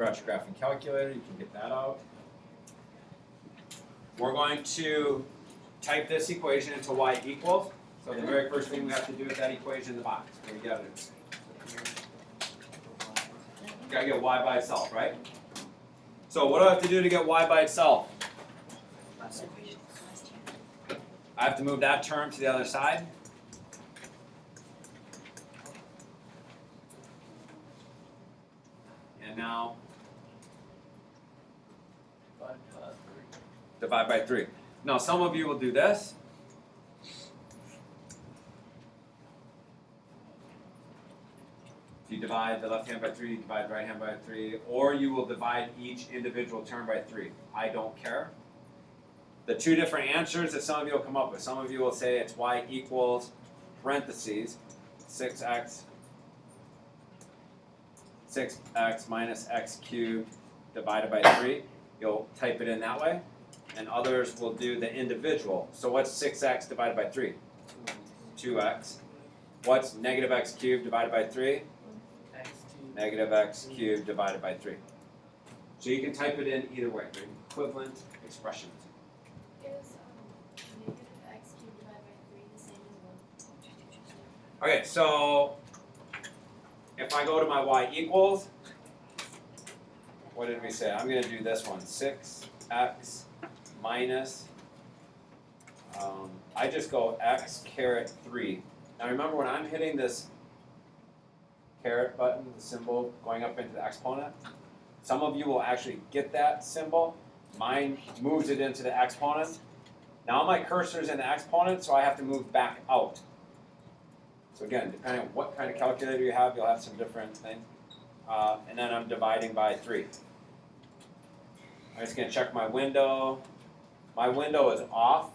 brought your graphing calculator, you can get that out. We're going to type this equation into y equals. So the very first thing we have to do is that equation in the box. We got it. Gotta get y by itself, right? So what do I have to do to get y by itself? I have to move that term to the other side. And now divide by 3. Now some of you will do this. You divide the left hand by 3, you divide the right hand by 3, or you will divide each individual term by 3. I don't care. The two different answers that some of you will come up with. Some of you will say it's y equals parentheses 6x minus x cubed divided by 3. You'll type it in that way. And others will do the individual. So what's 6x divided by 3? 2x. What's negative x cubed divided by 3? Negative x cubed divided by 3. So you can type it in either way. They're equivalent expressions. Is negative x cubed divided by 3 the same as 1? Okay, so if I go to my y equals, what did we say? I'm going to do this one. 6x minus, I just go x caret 3. Now remember when I'm hitting this caret button, the symbol going up into the exponent, some of you will actually get that symbol. Mine moves it into the exponent. Now my cursor is in the exponent, so I have to move back out. So again, depending on what kind of calculator you have, you'll have some different things. And then I'm dividing by 3. I'm just going to check my window. My window is off,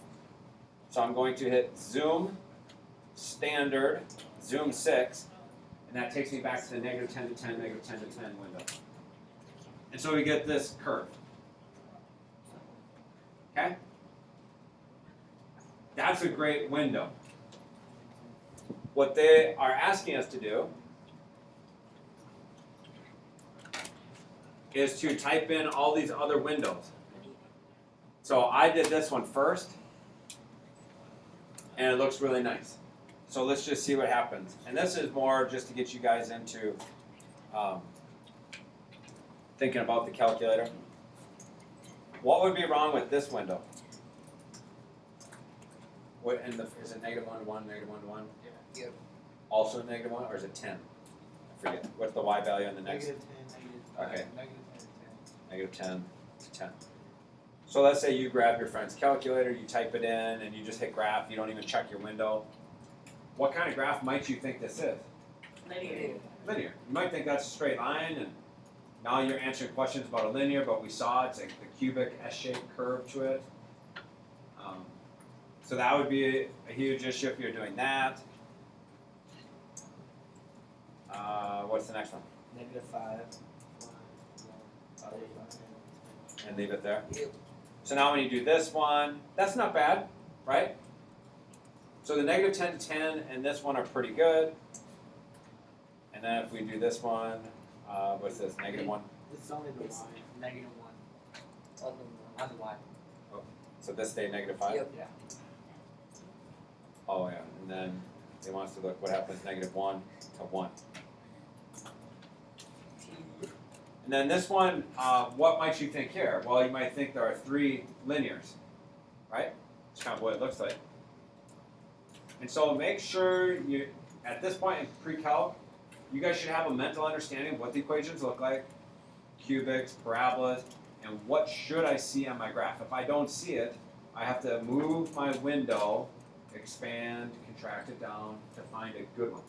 so I'm going to hit zoom, standard, zoom 6, and that takes me back to the negative 10 to 10, negative 10 to 10 window. And so we get this curve. Okay? That's a great window. What they are asking us to do is to type in all these other windows. So I did this one first, and it looks really nice. So let's just see what happens. And this is more just to get you guys into thinking about the calculator. What would be wrong with this window? What is it negative 1 to 1, negative 1 to 1? Yeah. Also negative 1, or is it 10? I forget. What's the y value in the next? Negative 10, negative 5, Okay. negative 10 to 10. Negative 10 to 10. So let's say you grab your friend's calculator, you type it in, and you just hit graph. You don't even check your window. What kind of graph might you think this is? Linear. Linear. You might think that's a straight line, and now you're answering questions about a linear, but we saw it's like the cubic S-shaped curve to it. So that would be a huge issue if you're doing that. What's the next one? Negative 5, 1, 1, And leave it there. Yep. So now when you do this one, that's not bad, right? So the negative 10 to 10 and this one are pretty good. And then if we do this one, what's this, negative 1? This is only the y, negative 1. On the y. So this stayed negative 5? Yep. Yeah. Oh yeah, and then they want us to look what happens negative 1 to 1. And then this one, what might you think here? Well, you might think there are 3 linears, right? That's kind of what it looks like. And so make sure you, at this point in pre-calc, you guys should have a mental understanding of what the equations look like, cubics, parabolas, and what should I see on my graph. If I don't see it, I have to move my window, expand, contract it down to find a good one.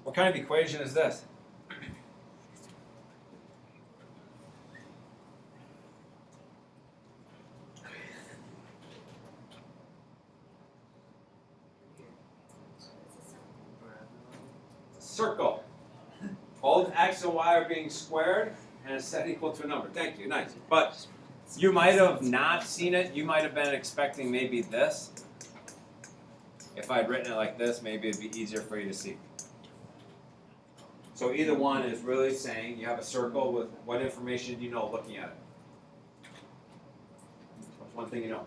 What kind of equation is this? Circle. Both x and y are being squared and it's set equal to a number. Thank you, nice. But you might have not seen it. You might have been expecting maybe this. If I'd written it like this, maybe it'd be easier for you to see. So either one is really saying you have a circle with what information do you know looking at it? What's one thing you know?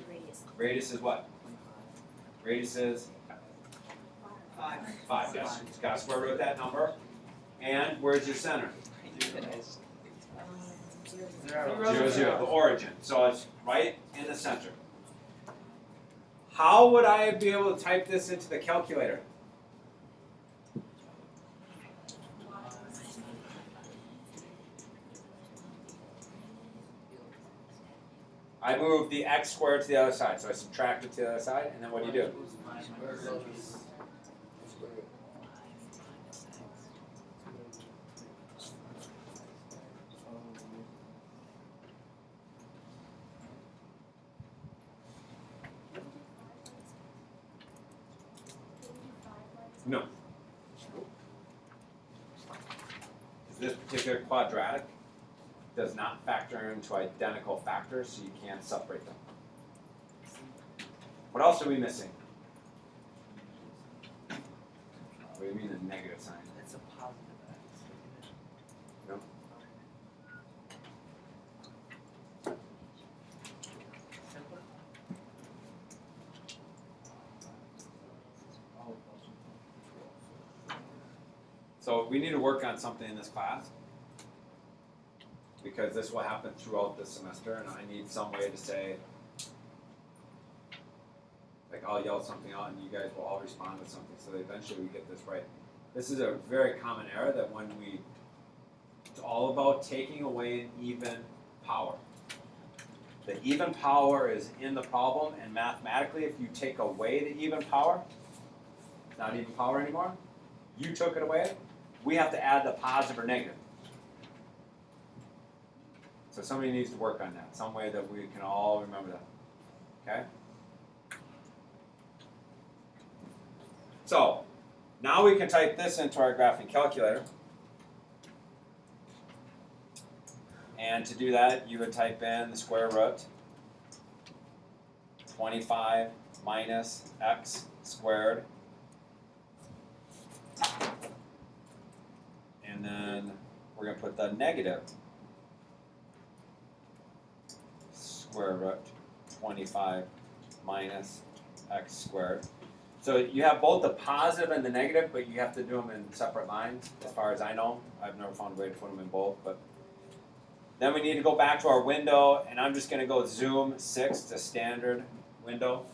Radius. Radius is what? Radius is 5, yes. It's got a square root of that number. And where's your center? 0, 0, the origin. So it's right in the center. How would I be able to type this into the calculator? I move the x squared to the other side. So I subtract it to the other side, and then what do you do? No. This particular quadratic does not factor into identical factors, so you can't separate them. What else are we missing? What do you mean the negative sign? It's a positive X. No. Simpler? So we need to work on something in this class because this will happen throughout the semester, and I need some way to say, like I'll yell something out and you guys will all respond with something so that eventually we get this right. This is a very common error that when it's all about taking away an even power. The even power is in the problem, and mathematically if you take away the even power, it's not even power anymore, you took it away, we have to add the positive or negative. So somebody needs to work on that, some way that we can all remember that, okay? So, now we can type this into our graphing calculator. And to do that, you would type in the square root 25 minus x squared. And then we're going to put the negative square root 25 minus x squared. So you have both the positive and the negative, but you have to do them in separate lines, as far as I know. I've never found a way to put them in both. But then we need to go back to our window, and I'm just going to go zoom 6 to standard window.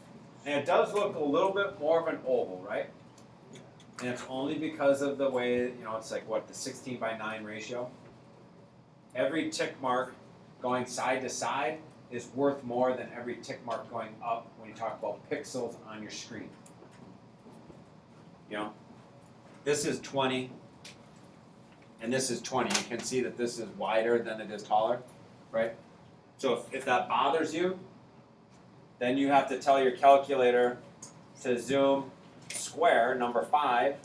And it does look a little bit more of an oval, right? And it's only because of the way, it's like what, the 16 by 9 ratio. Every tick mark going side to side is worth more than every tick mark going up when you talk about pixels on your screen. This is 20, and this is 20. You can see that this is wider than it is taller, right? So if that bothers you, then you have to tell your calculator to zoom square, number 5,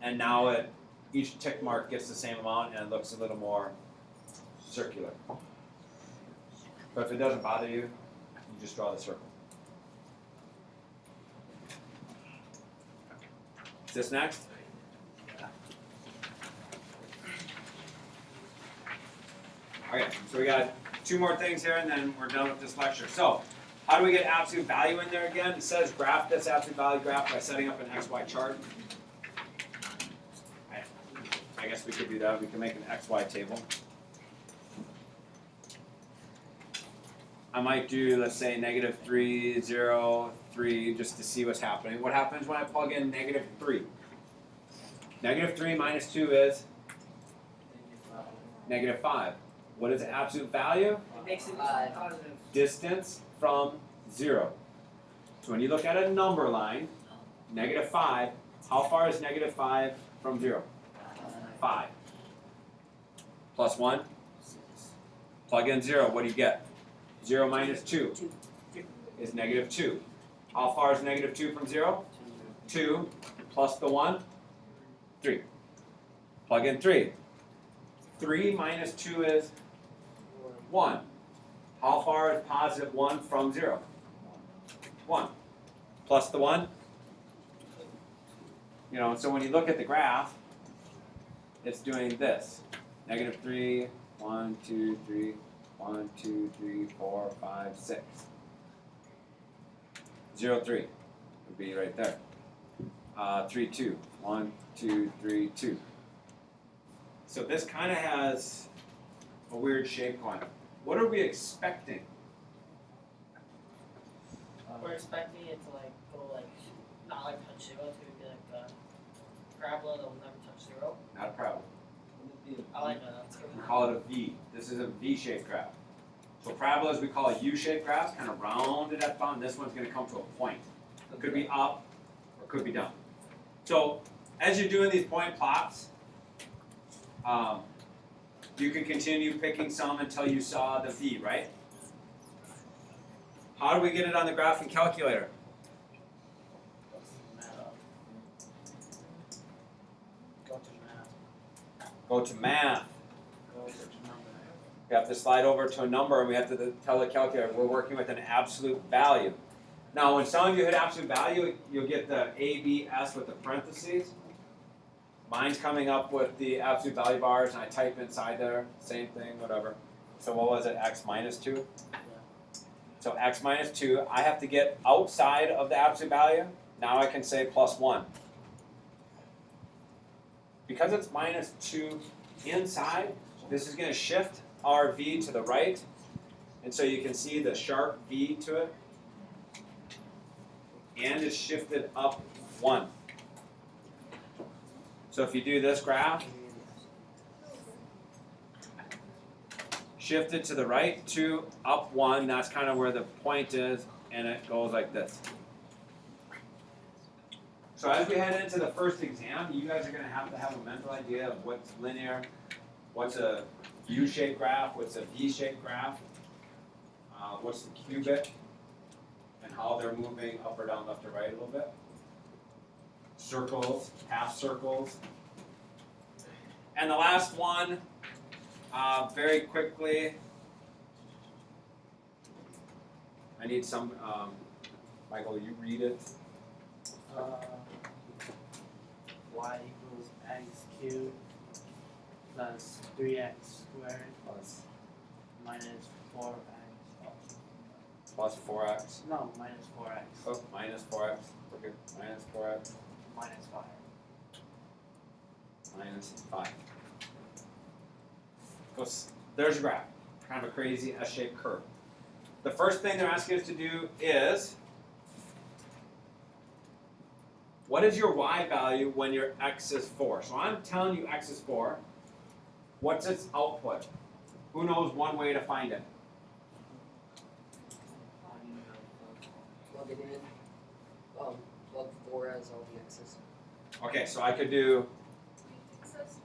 and now each tick mark gets the same amount and it looks a little more circular. But if it doesn't bother you, you just draw the circle. Is this next? Okay, so we got 2 more things here and then we're done with this lecture. So, how do we get absolute value in there again? It says graph this absolute value graph by setting up an XY chart. I guess we could do that. We can make an XY table. I might do, let's say, -3, 0, 3, just to see what's happening. What happens when I plug in -3? -3 minus 2 is -5. What is the absolute value? It makes it positive. Distance from 0. So when you look at a number line, -5, how far is -5 from 0? 5. Plus 1? Plug in 0, what do you get? 0 minus 2 is -2. How far is -2 from 0? 2 plus the 1? 3. Plug in 3. 3 minus 2 is 1. How far is positive 1 from 0? 1. plus the 1. You know, so when you look at the graph, it's doing this. Negative 3, 1, 2, 3, 1, 2, 3, 4, 5, 6. 0, 3 would be right there. 3, 2. 1, 2, 3, 2. So this kind of has a weird shape going. What are we expecting? We're expecting it to like go like not like touch 0, to be like a parabola that will never touch 0. Not a problem. I like that. That's good. We call it a V. This is a V-shaped graph. So parabolas we call a U-shaped graphs, kind of rounded at the bottom. This one's going to come to a point. It could be up or could be down. So as you're doing these point plots, you can continue picking some until you saw the V, right? How do we get it on the graphing calculator? Go to math. Go to math. Go to number. We have to slide over to a number and we have to tell the calculator we're working with an absolute value. Now when some of you hit absolute value, you'll get the A, B, S with the parentheses. Mine's coming up with the absolute value bars and I type inside there, same thing, whatever. So what was it, x minus 2? So x minus 2, I have to get outside of the absolute value. Now I can say plus 1. Because it's minus 2 inside, this is going to shift our v to the right. And so you can see the sharp v to it. And it's shifted up 1. So if you do this graph, shifted to the right, 2, up 1, that's kind of where the point is, and it goes like this. So as we head into the first exam, you guys are going to have a mental idea of what's linear, what's a U-shaped graph, what's a V-shaped graph, what's the cubic, and how they're moving up or down, left or right a little bit. Circles, half circles. And the last one, very quickly, I need some, Michael, you read it. Y equals x cubed plus 3x squared Plus, minus 4x. plus 4x. No, minus 4x. Oh, minus 4x. Okay, minus 4x. Minus 5. Minus 5. There's your graph. Kind of a crazy S-shaped curve. The first thing they're asking us to do is, what is your y value when your x is 4? So I'm telling you x is 4. What's its output? Who knows one way to find it? Plug it in. Plug 4 as all the x's. Okay, so I could do Excess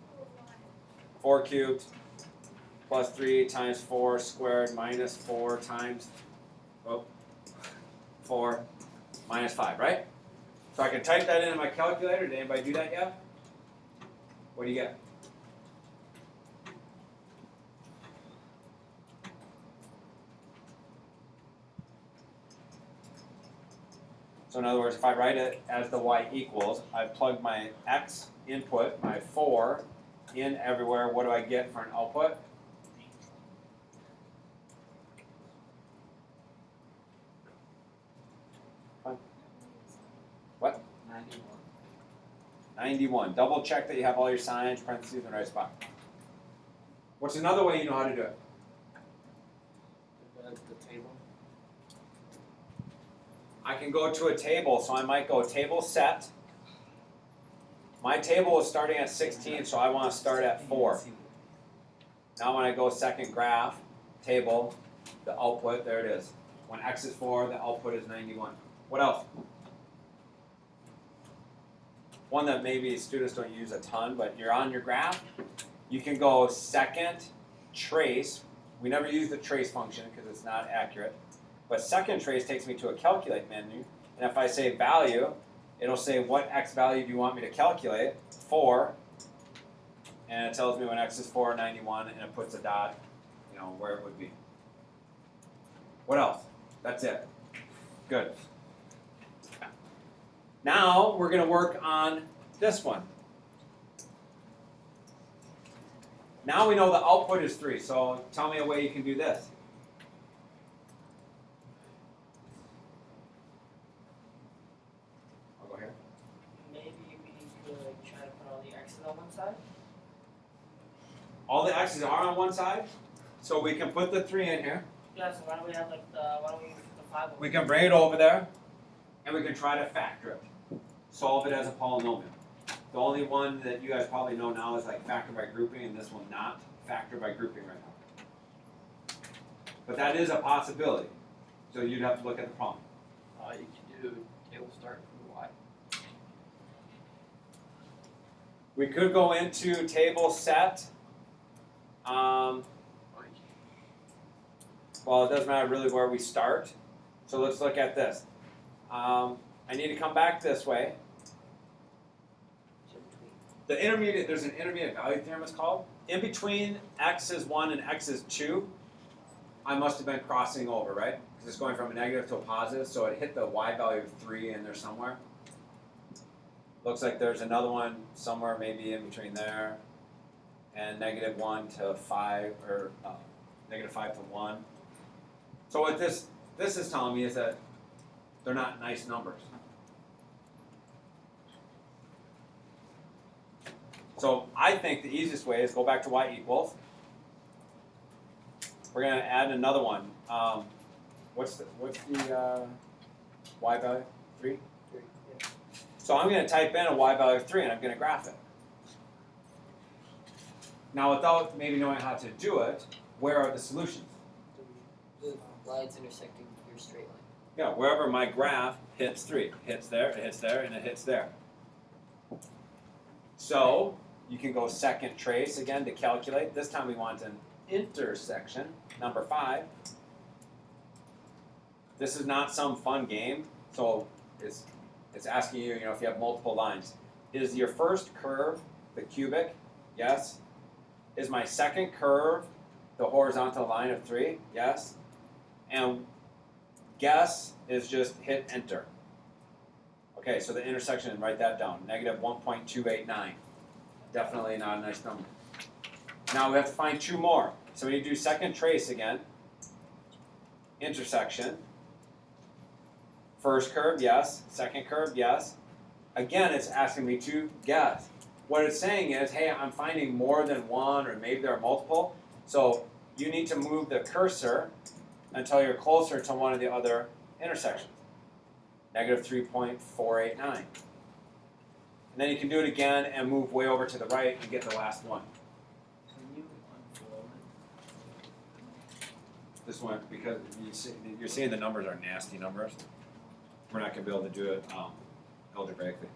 4 cubed plus 3 times 4 squared minus 4 times 4 minus 5, right? So I can type that into my calculator. Did anybody do that yet? What do you get? So in other words, if I write it as the y equals, I plug my x input, my 4, in everywhere. What do I get for an output? What? 91. 91. Double check that you have all your signs, parentheses, in the right spot. What's another way you know how to do it? The table. I can go to a table, so I might go table set. My table is starting at 16, so I want to start at 4. Now when I go second graph, table, the output, there it is. When x is 4, the output is 91. What else? One that maybe students don't use a ton, but you're on your graph. You can go second trace. We never use the trace function because it's not accurate. But second trace takes me to a calculate menu. And if I say value, it'll say what x value do you want me to calculate? 4. And it tells me when x is 4, 91, and it puts a dot, where it would be. What else? That's it. Good. Now we're going to work on this one. Now we know the output is 3, so tell me a way you can do this. I'll go here. Maybe we need to like try to put all the X's on one side. All the x's are on one side, so we can put the 3 in here. Yeah, so why don't we have like why don't we put the 5 over? We can bring it over there, and we can try to factor it. Solve it as a polynomial. The only one that you guys probably know now is like factor by grouping, and this one not factor by grouping right now. But that is a possibility. So you'd have to look at the problem. You can do table start from Y. We could go into table set. Well, it doesn't matter really where we start. So let's look at this. I need to come back this way. So between. The intermediate, there's an intermediate value theorem it's called. In between x is 1 and x is 2, I must have been crossing over, right? Because it's going from a negative to a positive, so it hit the y value of 3 in there somewhere. Looks like there's another one somewhere maybe in between there, and negative 1 to 5, or negative 5 to 1. So what this is telling me is that they're not nice numbers. So I think the easiest way is go back to y equals. We're going to add another one. What's the y value? 3? 3, yeah. So I'm going to type in a y value of 3 and I'm going to graph it. Now without maybe knowing how to do it, where are the solutions? The lines intersecting your straight line. Yeah, wherever my graph hits 3. It hits there, and it hits there. So you can go second trace again to calculate. This time we want an intersection, number 5. This is not some fun game, so it's asking you, if you have multiple lines. Is your first curve the cubic? Yes. Is my second curve the horizontal line of 3? Yes. And guess is just hit enter. Okay, so the intersection, write that down, negative 1.289. Definitely not a nice number. Now we have to find 2 more. So we do second trace again. Intersection. First curve, yes. Second curve, yes. Again, it's asking me to guess. What it's saying is, hey, I'm finding more than one, or maybe there are multiple. So you need to move the cursor until you're closer to one of the other intersections. Negative 3.489. And then you can do it again and move way over to the right and get the last one. Can you unfold it? This one, because you're seeing the numbers are nasty numbers. We're not going to be able to do it algebraically.